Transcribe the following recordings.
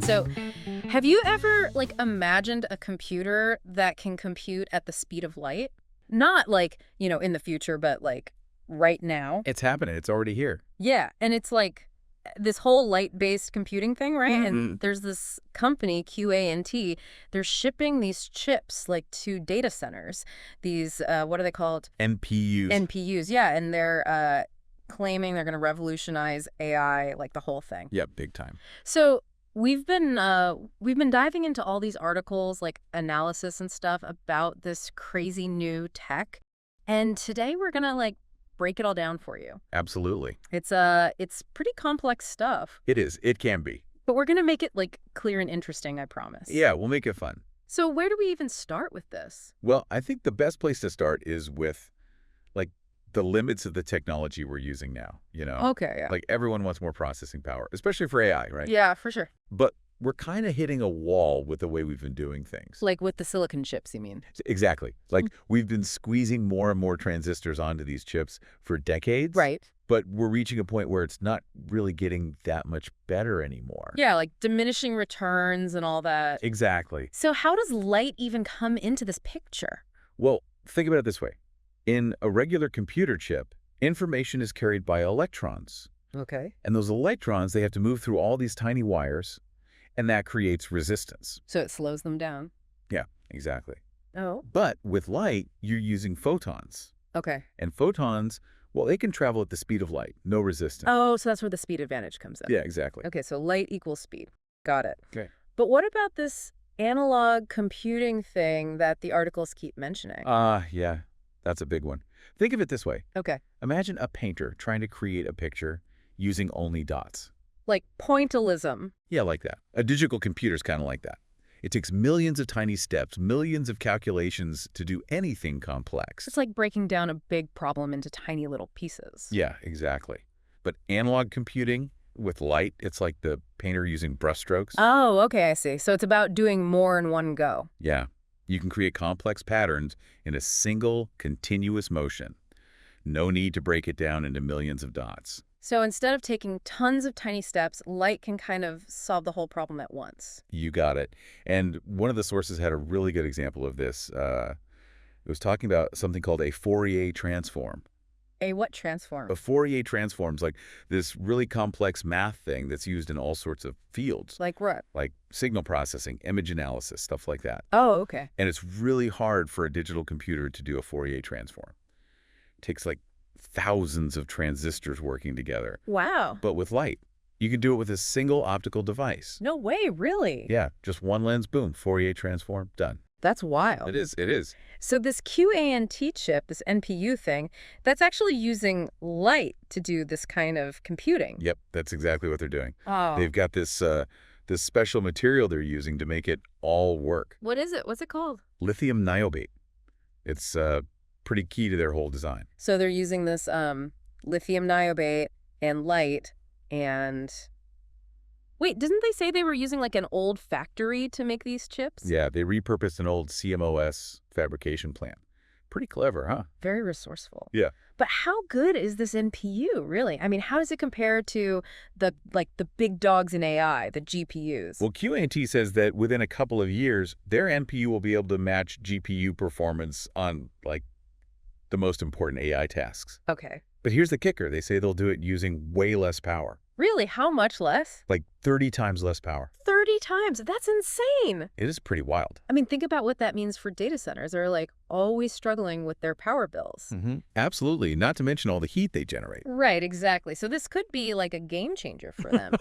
So, have you ever, imagined a computer that can compute at the speed of light? Not in the future, but right now. It's happening. It's already here. Yeah, and it's this whole light-based computing thing, right? Mm-hmm. And there's this company, Q.ANT, they're shipping these chips to data centers. These what are they called? NPUs. NPUs, yeah, and they're claiming they're going to revolutionize AI, the whole thing. Yep, big time. So we've been diving into all these articles, analysis and stuff about this crazy new tech, and today we're gonna break it all down for you. Absolutely. It's pretty complex stuff, It is. It can be. but we're gonna make it clear and interesting, I promise. Yeah, we'll make it fun. So where do we even start with this? Well, I think the best place to start is with, the limits of the technology we're using now, Okay, yeah. Everyone wants more processing power, especially for AI, right? Yeah, for sure. But we're kind of hitting a wall with the way we've been doing things. With the silicon chips, you mean? Exactly. We've been squeezing more and more transistors onto these chips for decades. Right. But we're reaching a point where it's not really getting that much better anymore. Yeah, diminishing returns and all that. Exactly. So how does light even come into this picture? Well, think about it this way. In a regular computer chip, information is carried by electrons. Okay. And those electrons, they have to move through all these tiny wires, and that creates resistance. So it slows them down. Yeah, exactly. Oh. But with light, you're using photons. Okay. And photons, well, they can travel at the speed of light, no resistance. Oh, so that's where the speed advantage comes in. Yeah, exactly. Okay, so light equals speed. Got it. Okay. But what about this analog computing thing that the articles keep mentioning? Yeah, that's a big one. Think of it this way. Okay. Imagine a painter trying to create a picture using only dots. Like pointillism. Yeah, like that. A digital computer's kind of like that. It takes millions of tiny steps, millions of calculations to do anything complex. It's like breaking down a big problem into tiny little pieces. Yeah, exactly. But analog computing with light, it's like the painter using brushstrokes. Oh, okay, I see. So it's about doing more in one go. Yeah. You can create complex patterns in a single, continuous motion. No need to break it down into millions of dots. So instead of taking tons of tiny steps, light can kind of solve the whole problem at once. You got it. And one of the sources had a really good example of this. It was talking about something called a Fourier transform. A what transform? A Fourier transform's like this really complex math thing that's used in all sorts of fields. Like what? Like signal processing, image analysis, stuff like that. Oh, okay. And it's really hard for a digital computer to do a Fourier transform. It takes thousands of transistors working together. Wow. But with light, you can do it with a single optical device. No way, really? Yeah, just one lens, boom, Fourier transform, done. That's wild. It is. So this Q.ANT chip, this NPU thing, that's actually using light to do this kind of computing. Yep, that's exactly what they're doing. Oh. They've got this special material they're using to make it all work. What is it? What's it called? Lithium niobate. It's pretty key to their whole design. So they're using this lithium niobate and light and... Wait, didn't they say they were using an old factory to make these chips? Yeah, they repurposed an old CMOS fabrication plant. Pretty clever, huh? Very resourceful. Yeah. But how good is this NPU, really? I mean, how does it compare to the big dogs in AI, the GPUs? Well, Q.ANT says that within a couple of years, their NPU will be able to match GPU performance on, the most important AI tasks. Okay. But here's the kicker. They say they'll do it using way less power. Really? How much less? 30 times less power. 30 times? That's insane. It is pretty wild. I mean, think about what that means for data centers. They're always struggling with their power bills. Mm-hmm. Absolutely. Not to mention all the heat they generate. Right, exactly. So this could be a game changer for them.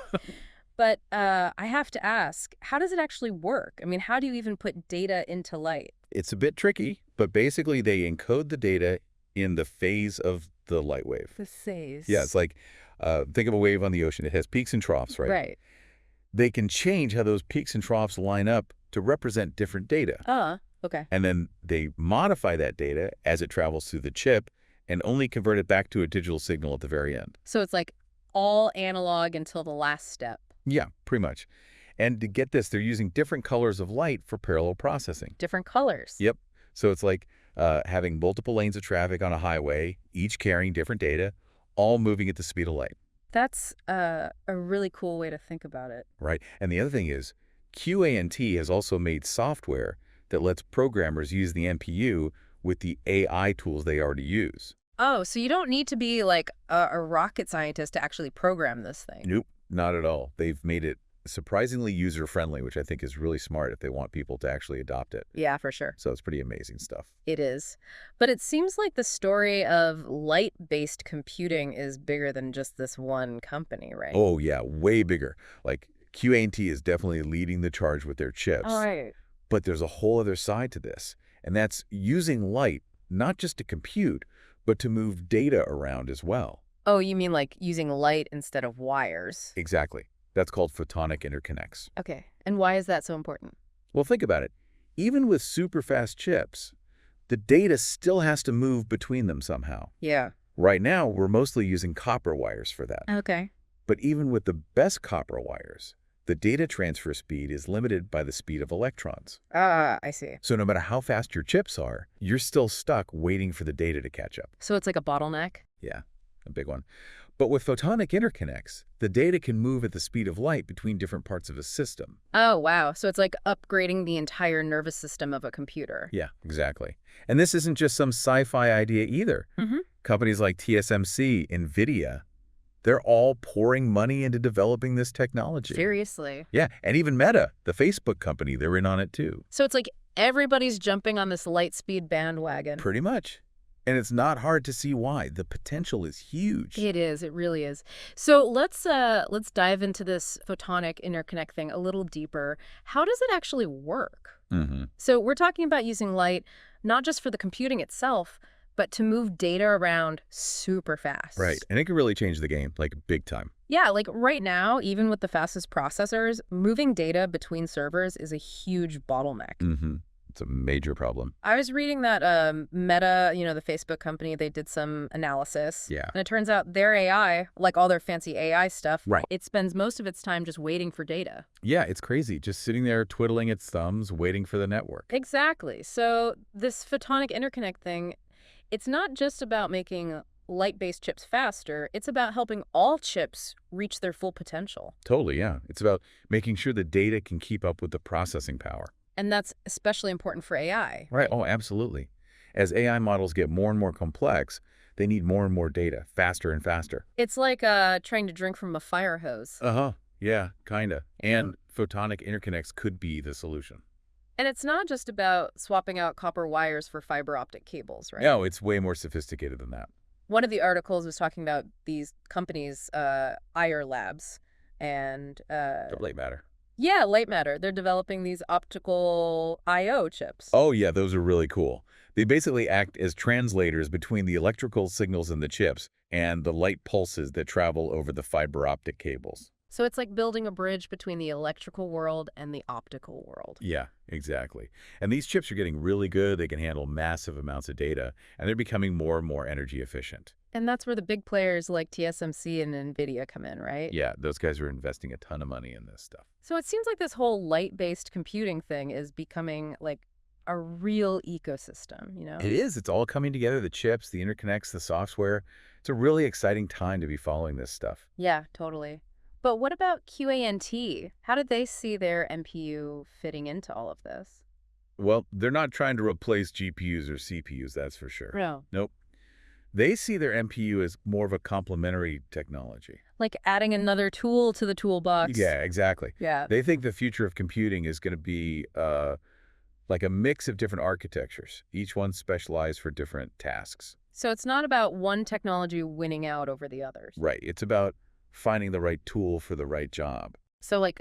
But I have to ask, how does it actually work? I mean, how do you even put data into light? It's a bit tricky, but basically they encode the data in the phase of the light wave. The phase. Yeah, it's think of a wave on the ocean. It has peaks and troughs, right? Right. They can change how those peaks and troughs line up to represent different data. Okay. And then they modify that data as it travels through the chip and only convert it back to a digital signal at the very end. So it's all analog until the last step. Yeah, pretty much. And to get this, they're using different colors of light for parallel processing. Different colors. Yep. So it's like having multiple lanes of traffic on a highway, each carrying different data, all moving at the speed of light. That's a really cool way to think about it. Right. And the other thing is, Q.ANT has also made software that lets programmers use the NPU with the AI tools they already use. Oh, so you don't need to be like a rocket scientist to actually program this thing. Nope, not at all. They've made it surprisingly user-friendly, which I think is really smart if they want people to actually adopt it. Yeah, for sure. So it's pretty amazing stuff. It is. But it seems like the story of light-based computing is bigger than just this one company, right? Oh, yeah, way bigger. Like, Q.ANT is definitely leading the charge with their All chips. right. But there's a whole other side to this, and that's using light not just to compute, but to move data around as well. Oh, you mean like using light instead of wires? Exactly. That's called photonic interconnects. Okay. And why is that so important? Well, think about it. Even with super fast chips, the data still has to move between them somehow. Yeah. Right now, we're mostly using copper wires for that. Okay. But even with the best copper wires, the data transfer speed is limited by the speed of electrons. Ah, I see. So no matter how fast your chips are, you're still stuck waiting for the data to catch up. So it's like a bottleneck? Yeah, a big one. But with photonic interconnects, the data can move at the speed of light between different parts of a system. Oh, wow. So it's like upgrading the entire nervous system of a computer. Yeah, exactly. And this isn't just some sci-fi idea either. Mm-hmm. Companies like TSMC, NVIDIA, they're all pouring money into developing this technology. Seriously. Yeah, and even Meta, the Facebook company, they're in on it too. So it's like everybody's jumping on this light speed bandwagon. Pretty much. And it's not hard to see why. The potential is huge. It is. It really is. So let's dive into this photonic interconnect thing a little deeper. How does it actually work? Mm-hmm. So we're talking about using light not just for the computing itself, but to move data around super fast. Right. And it can really change the game, like big time. Yeah, like right now, even with the fastest processors, moving data between servers is a huge bottleneck. Mm-hmm. It's a major problem. I was reading that Meta, the Facebook company, they did some analysis. Yeah. And it turns out their AI, like all their fancy AI stuff, Right. it spends most of its time just waiting for data. Yeah, it's crazy. Just sitting there twiddling its thumbs, waiting for the network. Exactly. So this photonic interconnect thing, it's not just about making light-based chips faster. It's about helping all chips reach their full potential. Totally, yeah. It's about making sure the data can keep up with the processing power. And that's especially important for AI. Right. Oh, absolutely. As AI models get more and more complex, they need more and more data, faster and faster. It's like trying to drink from a fire hose. Uh-huh. Yeah, kinda. And photonic interconnects could be the solution. And it's not just about swapping out copper wires for fiber optic cables, right? No, it's way more sophisticated than that. One of the articles was talking about these companies, IR Labs, and The light matter. yeah, Light Matter. They're developing these optical I/O chips. Oh, yeah, those are really cool. They basically act as translators between the electrical signals in the chips and the light pulses that travel over the fiber optic cables. So it's like building a bridge between the electrical world and the optical world. Yeah, exactly. And these chips are getting really good. They can handle massive amounts of data, and they're becoming more and more energy efficient. And that's where the big players like TSMC and NVIDIA come in, right? Yeah, those guys are investing a ton of money in this stuff. So it seems like this whole light-based computing thing is becoming like a real ecosystem, you know? It is. It's all coming together, the chips, the interconnects, the software. It's a really exciting time to be following this stuff. Yeah, totally. But what about Q.ANT? How did they see their NPU fitting into all of this? Well, they're not trying to replace GPUs or CPUs, that's for sure. No. Nope. They see their NPU as more of a complementary technology. Like adding another tool to the toolbox. Yeah, exactly. Yeah. They think the future of computing is going to be like a mix of different architectures, each one specialized for different tasks. So it's not about one technology winning out over the others. Right. It's about finding the right tool for the right job. So like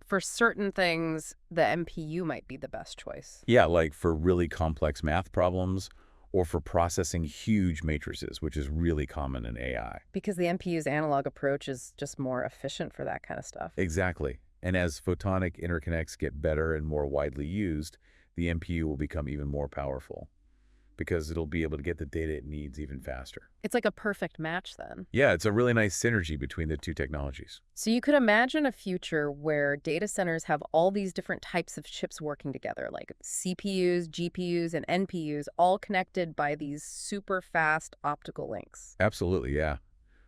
for certain things, the NPU might be the best choice. Yeah, like for really complex math problems or for processing huge matrices, which is really common in AI. Because the NPU's analog approach is just more efficient for that kind of stuff. Exactly. And as photonic interconnects get better and more widely used, the NPU will become even more powerful because it'll be able to get the data it needs even faster. It's like a perfect match then. Yeah, it's a really nice synergy between the two technologies. So you could imagine a future where data centers have all these different types of chips working together, like CPUs, GPUs, and NPUs, all connected by these super fast optical links. Absolutely, yeah.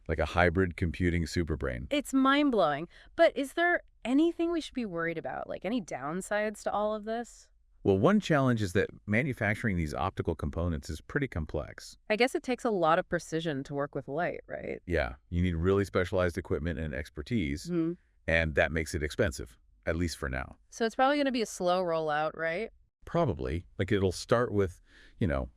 like a hybrid computing superbrain. It's mind-blowing. But is there anything we should be worried about? Like any downsides to all of this? Well, one challenge is that manufacturing these optical components is pretty complex. I guess it takes a lot of precision to work with light, right? Yeah, you need really specialized equipment and expertise, Hmm. and that makes it expensive, at least for now. So it's probably going to be a slow rollout, right? Probably. Like it'll start with,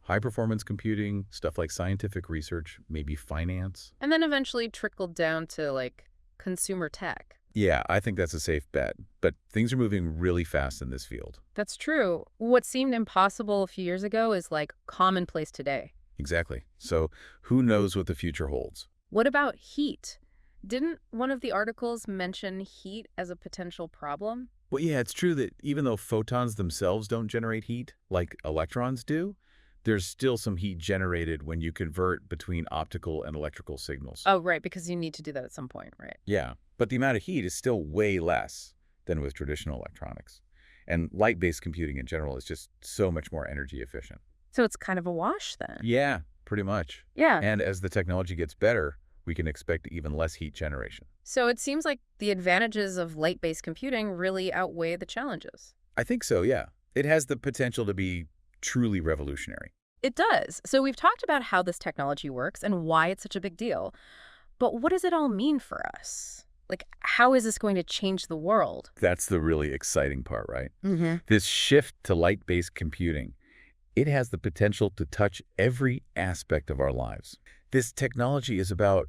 high performance computing, stuff like scientific research, maybe finance. And then eventually trickle down to, like, consumer tech. Yeah, I think that's a safe bet. But things are moving really fast in this field. That's true. What seemed impossible a few years ago is, like, commonplace today. Exactly. So who knows what the future holds? What about heat? Didn't one of the articles mention heat as a potential problem? Well, yeah, it's true that even though photons themselves don't generate heat, like electrons do, there's still some heat generated when you convert between optical and electrical signals. Oh, right, because you need to do that at some point, right? Yeah, but the amount of heat is still way less than with traditional electronics. And light-based computing in general is just so much more energy efficient. So it's kind of a wash then. Yeah, pretty much. Yeah. And as the technology gets better, we can expect even less heat generation. So it seems like the advantages of light-based computing really outweigh the challenges. I think so, yeah. It has the potential to be truly revolutionary. It does. So we've talked about how this technology works and why it's such a big deal. But what does it all mean for us? Like, how is this going to change the world? That's the really exciting part, right? Mm-hmm. This shift to light-based computing, it has the potential to touch every aspect of our lives. This technology is about,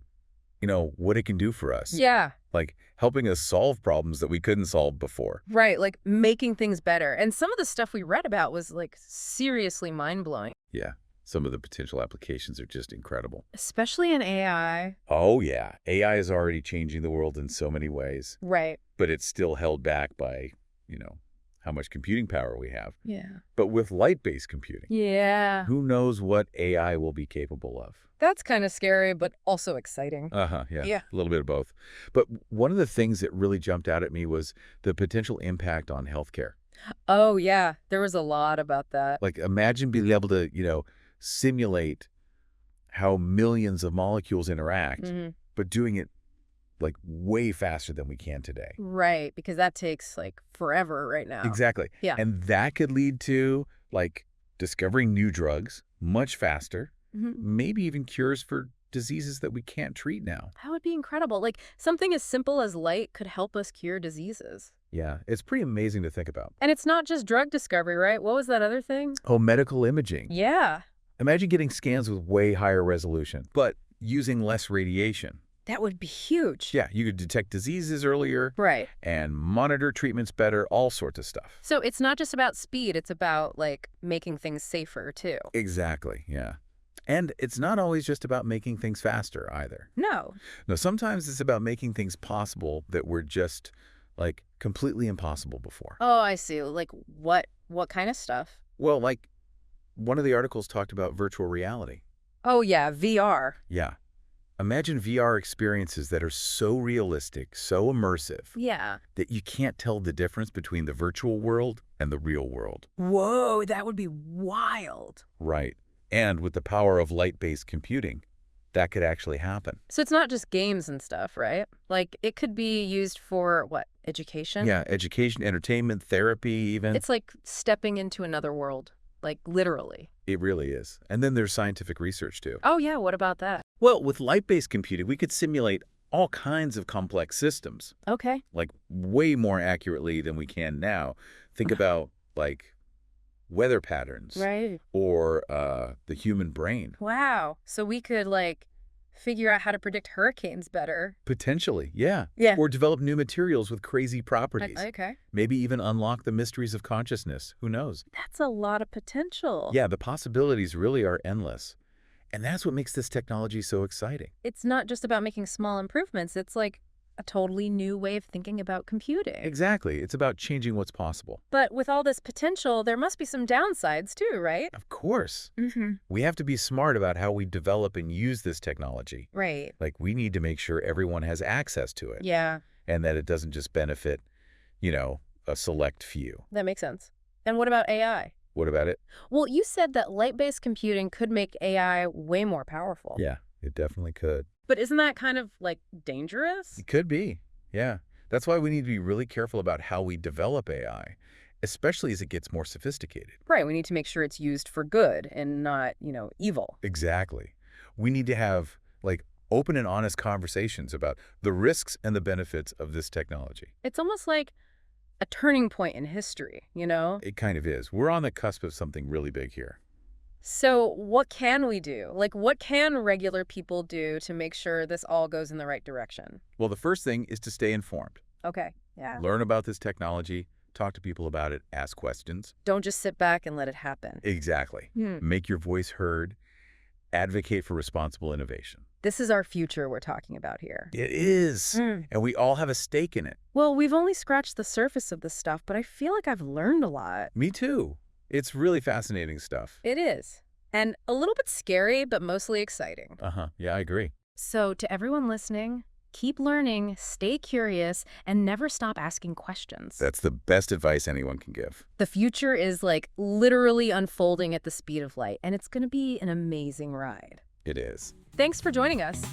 what it can do for us. Yeah, Like helping us solve problems that we couldn't solve before. right. Like making things better. And some of the stuff we read about was like seriously mind-blowing, Yeah, some of the potential applications are just incredible. especially in AI. Oh, yeah. AI is already changing the world in so many ways, Right. but it's still held back by, how much computing power we have. Yeah. But with light-based computing, Yeah. who knows what AI will be capable of? That's kind of scary, but also exciting. Yeah. Yeah. A little bit of both. But one of the things that really jumped out at me was the potential impact on healthcare. Oh, yeah. There was a lot about that. Like imagine being able to, simulate how millions of molecules interact, Hmm. but doing it like way faster than we can today. Right. Because that takes like forever right now. Exactly. Yeah. And that could lead to like discovering new drugs much faster, Mhm. maybe even cures for diseases that we can't treat now. That would be incredible. Like something as simple as light could help us cure diseases. Yeah, it's pretty amazing to think about. And it's not just drug discovery, right? What was that other thing? Oh, medical imaging. Yeah. Imagine getting scans with way higher resolution, but using less radiation. That would be huge. Yeah, you could detect diseases earlier Right. and monitor treatments better, all sorts of stuff. So it's not just about speed, it's about like making things safer too. Exactly, yeah. And it's not always just about making things faster either. No. No, sometimes it's about making things possible that were just like completely impossible before. Oh, I see. Like what kind of stuff? Well, like one of the articles talked about virtual reality. Oh yeah, VR. Yeah. Imagine VR experiences that are so realistic, so immersive, Yeah. that you can't tell the difference between the virtual world and the real world. Whoa, that would be wild. Right. And with the power of light-based computing, that could actually happen. So it's not just games and stuff, right? Like it could be used for what? Education? Yeah, education, entertainment, therapy even. It's like stepping into another world, like literally. It really is. And then there's scientific research too. Oh yeah, what about that? Well, with light-based computing, we could simulate all kinds of complex systems, Okay. like way more accurately than we can now. Think about like weather patterns Right. or the human brain. Wow. So we could like figure out how to predict hurricanes better. Potentially, yeah. Yeah. Or develop new materials with crazy properties. Okay. Maybe even unlock the mysteries of consciousness. Who knows? That's a lot of potential. Yeah, the possibilities really are endless. And that's what makes this technology so exciting. It's not just about making small improvements. It's like a totally new way of thinking about computing. Exactly. It's about changing what's possible. But with all this potential, there must be some downsides too, right? Of course. Mm-hmm. We have to be smart about how we develop and use this technology. Right. Like, we need to make sure everyone has access to it. Yeah, And that it doesn't just benefit, a select few. that makes sense. And what about AI? What about it? Well, you said that light-based computing could make AI way more powerful. Yeah, it definitely could. But isn't that kind of, like, dangerous? It could be. Yeah. That's why we need to be really careful about how we develop AI, especially as it gets more sophisticated. Right, we need to make sure it's used for good and not, evil. Exactly. We need to have, like, open and honest conversations about the risks and the benefits of this technology. It's almost like a turning point in history, you know? It kind of is. We're on the cusp of something really big here. So what can we do? Like, what can regular people do to make sure this all goes in the right direction? Well, the first thing is to stay informed. Okay, yeah. Learn about this technology, talk to people about it, ask questions. Don't just sit back and let it happen. Exactly. Make your voice heard, advocate for responsible innovation. This is our future we're talking about here. It is. And we all have a stake in it. Well, we've only scratched the surface of this stuff, but I feel like I've learned a lot. Me too. It's really fascinating stuff. It is. And a little bit scary, but mostly exciting. Yeah, I agree. So to everyone listening, keep learning, stay curious, and never stop asking questions. That's the best advice anyone can give. The future is like literally unfolding at the speed of light, and it's going to be an amazing ride. It is. Thanks for joining us.